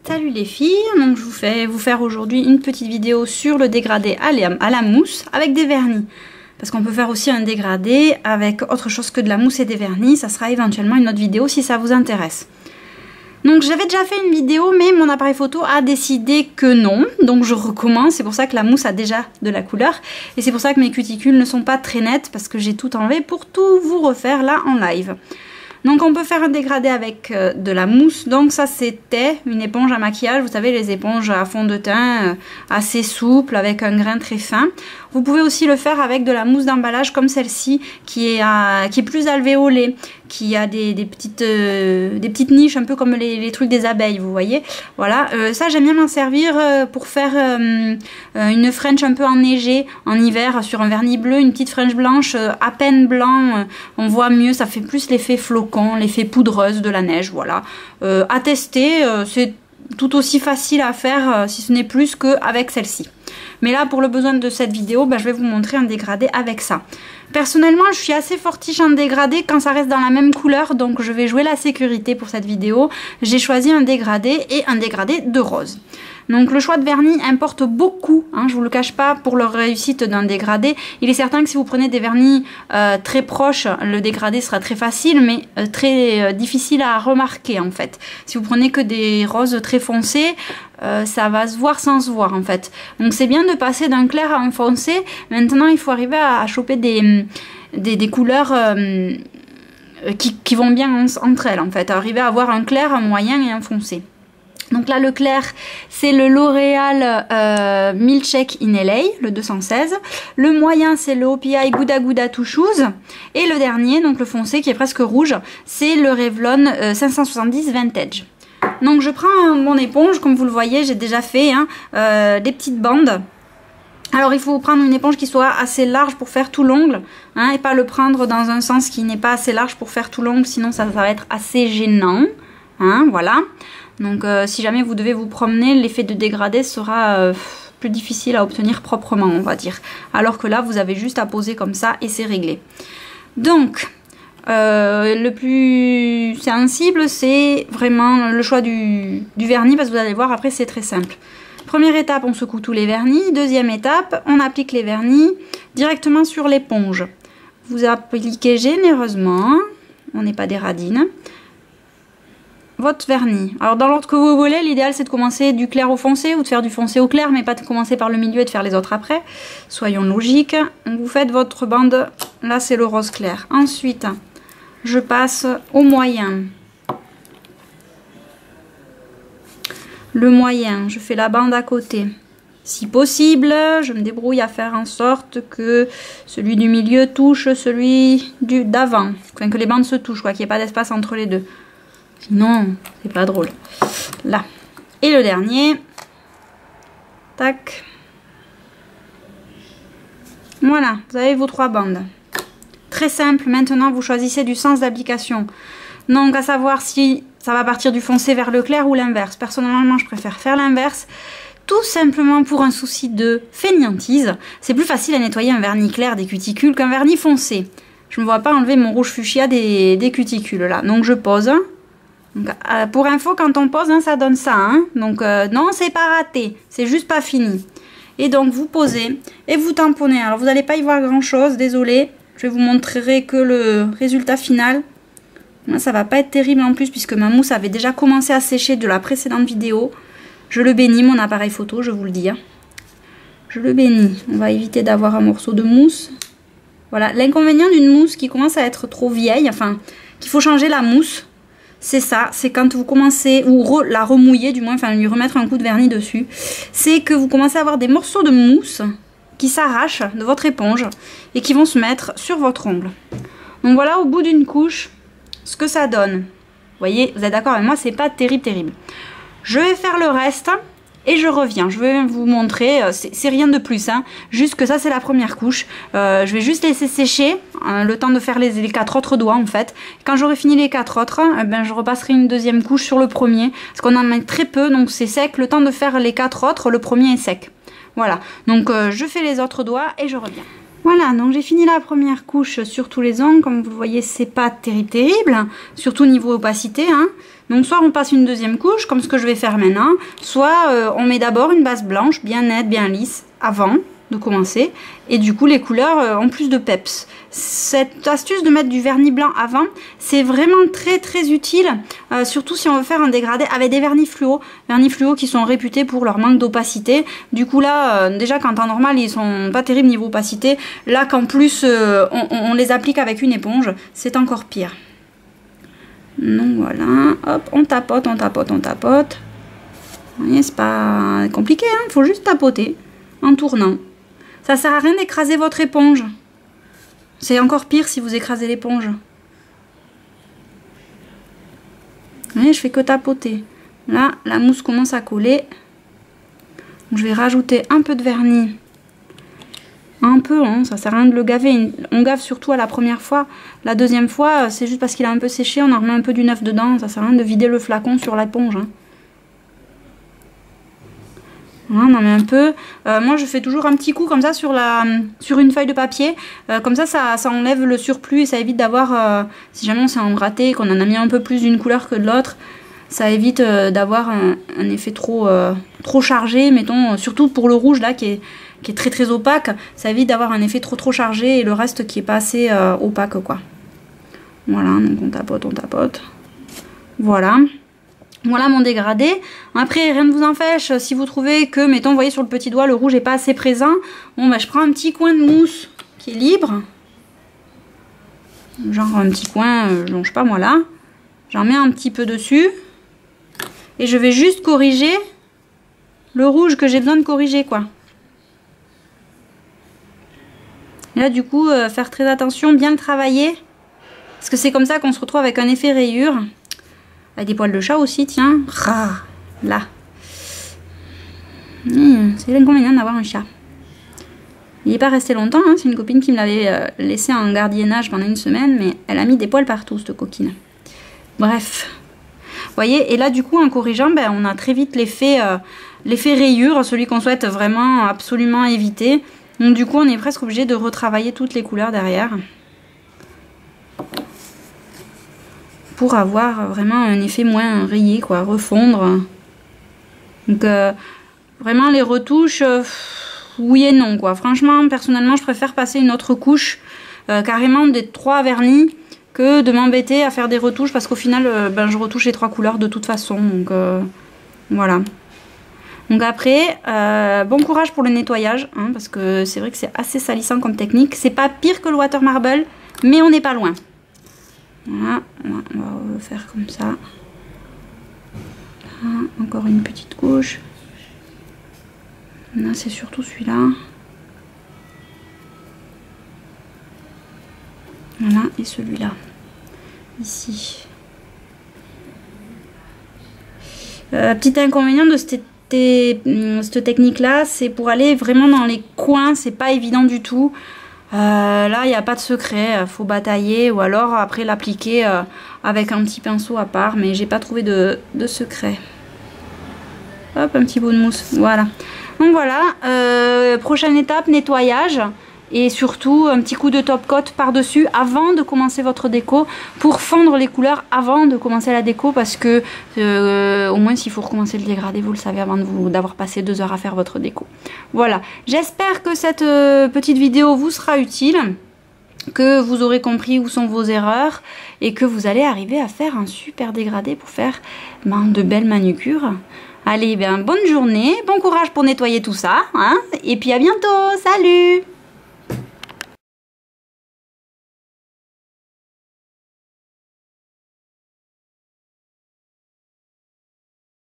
Salut les filles, donc je vais vous faire aujourd'hui une petite vidéo sur le dégradé à la mousse avec des vernis. Parce qu'on peut faire aussi un dégradé avec autre chose que de la mousse et des vernis, ça sera éventuellement une autre vidéo si ça vous intéresse. Donc j'avais déjà fait une vidéo mais mon appareil photo a décidé que non, donc je recommence, c'est pour ça que la mousse a déjà de la couleur et c'est pour ça que mes cuticules ne sont pas très nettes parce que j'ai tout enlevé pour tout vous refaire là en live. Donc on peut faire un dégradé avec de la mousse, donc ça c'était une éponge à maquillage, vous savez les éponges à fond de teint assez souples avec un grain très fin. Vous pouvez aussi le faire avec de la mousse d'emballage comme celle-ci qui est plus alvéolée, qui a des petites niches un peu comme les trucs des abeilles, vous voyez. Voilà, ça j'aime bien m'en servir pour faire une French un peu enneigée en hiver sur un vernis bleu, une petite French blanche à peine blanc, on voit mieux, ça fait plus l'effet flocon, l'effet poudreuse de la neige, voilà. À tester, c'est tout aussi facile à faire si ce n'est plus qu'avec celle-ci. Mais là, pour le besoin de cette vidéo, je vais vous montrer un dégradé avec ça. Personnellement, je suis assez fortiche en dégradé quand ça reste dans la même couleur, donc je vais jouer la sécurité pour cette vidéo. J'ai choisi un dégradé et un dégradé de rose. Donc le choix de vernis importe beaucoup, hein, je vous le cache pas, pour leur réussite d'un dégradé. Il est certain que si vous prenez des vernis très proches, le dégradé sera très facile, mais très difficile à remarquer en fait. Si vous prenez que des roses très foncés, ça va se voir sans se voir en fait. Donc c'est bien de passer d'un clair à un foncé. Maintenant il faut arriver à choper des couleurs qui vont bien entre elles en fait. Arriver à avoir un clair, un moyen et un foncé. Donc là le clair c'est le L'Oréal Milkshake in LA, le 216. Le moyen c'est le OPI Gouda Gouda Too Shoes. Et le dernier, donc le foncé qui est presque rouge, c'est le Revlon 570 Vintage. Donc je prends mon éponge, comme vous le voyez j'ai déjà fait des petites bandes. Alors il faut prendre une éponge qui soit assez large pour faire tout l'ongle, et pas le prendre dans un sens qui n'est pas assez large pour faire tout l'ongle, sinon ça va être assez gênant. Voilà. Donc si jamais vous devez vous promener, l'effet de dégradé sera plus difficile à obtenir proprement, on va dire. Alors que là, vous avez juste à poser comme ça et c'est réglé. Donc, le plus sensible, c'est vraiment le choix du vernis, parce que vous allez voir, après c'est très simple. Première étape, on secoue tous les vernis. Deuxième étape, on applique les vernis directement sur l'éponge. Vous appliquez généreusement, on n'est pas des radines, votre vernis. Alors dans l'ordre que vous voulez, l'idéal c'est de commencer du clair au foncé ou de faire du foncé au clair, mais pas de commencer par le milieu et de faire les autres après. Soyons logiques. Donc vous faites votre bande, là c'est le rose clair. Ensuite, je passe au moyen. Le moyen, je fais la bande à côté. Si possible, je me débrouille à faire en sorte que celui du milieu touche celui d'avant. Enfin, que les bandes se touchent, quoi, qu'il n'y ait pas d'espace entre les deux. Sinon, c'est pas drôle. Là. Et le dernier. Tac. Voilà, vous avez vos 3 bandes. Très simple. Maintenant, vous choisissez du sens d'application. Donc, à savoir si ça va partir du foncé vers le clair ou l'inverse. Personnellement, je préfère faire l'inverse. Tout simplement pour un souci de fainéantise. C'est plus facile à nettoyer un vernis clair des cuticules qu'un vernis foncé. Je ne me vois pas enlever mon rouge fuchsia des cuticules là. Donc, je pose. Donc, pour info, quand on pose, ça donne ça. Donc, non, c'est pas raté. C'est juste pas fini. Et donc, vous posez et vous tamponnez. Alors, vous n'allez pas y voir grand-chose, désolé. Je vous montrerai que le résultat final. Ça va pas être terrible en plus, puisque ma mousse avait déjà commencé à sécher de la précédente vidéo. Je le bénis, mon appareil photo, je vous le dis. Je le bénis. On va éviter d'avoir un morceau de mousse. Voilà. L'inconvénient d'une mousse qui commence à être trop vieille, enfin, qu'il faut changer la mousse. C'est ça, c'est quand vous commencez, ou la remouiller du moins, enfin lui remettre un coup de vernis dessus, c'est que vous commencez à avoir des morceaux de mousse qui s'arrachent de votre éponge et qui vont se mettre sur votre ongle. Donc voilà, au bout d'une couche, ce que ça donne. Vous voyez, vous êtes d'accord avec moi, c'est pas terrible. Je vais faire le reste et je reviens. Je vais vous montrer, c'est rien de plus, juste que ça c'est la première couche. Je vais juste laisser sécher le temps de faire les 4 autres doigts en fait. Quand j'aurai fini les 4 autres, je repasserai une deuxième couche sur le premier, parce qu'on en met très peu, donc c'est sec. Le temps de faire les 4 autres, le premier est sec. Voilà, donc je fais les autres doigts et je reviens. Voilà, donc j'ai fini la première couche sur tous les ongles. Comme vous le voyez, c'est pas terrible, surtout niveau opacité, hein. Donc soit on passe une deuxième couche, comme ce que je vais faire maintenant, soit on met d'abord une base blanche, bien nette, bien lisse, avant de commencer. Et du coup, les couleurs ont plus de peps. Cette astuce de mettre du vernis blanc avant, c'est vraiment très utile, surtout si on veut faire un dégradé avec des vernis fluo qui sont réputés pour leur manque d'opacité. Du coup là, déjà qu'en temps normal, ils sont pas terribles niveau opacité. Là qu'en plus, on les applique avec une éponge, c'est encore pire. Donc voilà, hop, on tapote, on tapote, on tapote. Vous voyez, c'est pas compliqué, hein, faut juste tapoter en tournant. Ça sert à rien d'écraser votre éponge. C'est encore pire si vous écrasez l'éponge. Vous voyez, je fais que tapoter. Là, la mousse commence à coller. Donc, je vais rajouter un peu de vernis. Un peu, hein, ça sert à rien de le gaver. On gave surtout à la première fois. La deuxième fois, c'est juste parce qu'il a un peu séché, on en remet un peu du neuf dedans. Ça sert à rien de vider le flacon sur l'éponge. Hein. Voilà, on en met un peu. Moi, je fais toujours un petit coup comme ça sur une feuille de papier. Comme ça enlève le surplus et ça évite d'avoir, si jamais on s'est emgratté, qu'on en a mis un peu plus d'une couleur que de l'autre, ça évite d'avoir un effet trop chargé, mettons, surtout pour le rouge là qui est très opaque, ça évite d'avoir un effet trop chargé et le reste qui est pas assez opaque quoi. Voilà, donc on tapote. Voilà. Voilà mon dégradé. Après, rien ne vous empêche, si vous trouvez que, mettons, vous voyez sur le petit doigt, le rouge n'est pas assez présent, bon, bah, je prends un petit coin de mousse qui est libre. Genre un petit coin, je longe pas moi là. J'en mets un petit peu dessus. Et je vais juste corriger le rouge que j'ai besoin de corriger, quoi. Et là, du coup, faire très attention, bien le travailler. Parce que c'est comme ça qu'on se retrouve avec un effet rayure. Avec des poils de chat aussi, tiens. Là. C'est l'inconvénient d'avoir un chat. Il n'est pas resté longtemps, hein. C'est une copine qui me l'avait laissé en gardiennage pendant une semaine, mais elle a mis des poils partout, cette coquine. Bref. Vous voyez, et là, du coup, en corrigeant, ben, on a très vite l'effet rayure, celui qu'on souhaite vraiment absolument éviter. Donc, du coup, on est presque obligé de retravailler toutes les couleurs derrière. Pour avoir vraiment un effet moins rayé, quoi, refondre. Donc vraiment les retouches, oui et non, quoi. Franchement, personnellement, je préfère passer une autre couche, carrément des 3 vernis, que de m'embêter à faire des retouches, parce qu'au final, ben, je retouche les 3 couleurs de toute façon. Donc voilà. Donc après, bon courage pour le nettoyage, hein, parce que c'est vrai que c'est assez salissant comme technique. C'est pas pire que le water marble, mais on n'est pas loin. Voilà, on va le faire comme ça. Là, encore une petite couche. Là, c'est surtout celui-là. Voilà, et celui-là. Ici. Petit inconvénient de cette technique-là, c'est pour aller vraiment dans les coins, c'est pas évident du tout. Là, il n'y a pas de secret, faut batailler ou alors après l'appliquer avec un petit pinceau à part, mais j'ai pas trouvé de secret. Hop, un petit bout de mousse, voilà. Donc voilà, prochaine étape, nettoyage. Et surtout un petit coup de top coat par dessus avant de commencer votre déco, pour fondre les couleurs avant de commencer la déco, parce que au moins s'il faut recommencer le dégradé, vous le savez avant d'avoir passé 2 heures à faire votre déco. Voilà, j'espère que cette petite vidéo vous sera utile, que vous aurez compris où sont vos erreurs et que vous allez arriver à faire un super dégradé pour faire de belles manucures. Allez, bonne journée, bon courage pour nettoyer tout ça, hein, et puis à bientôt, salut!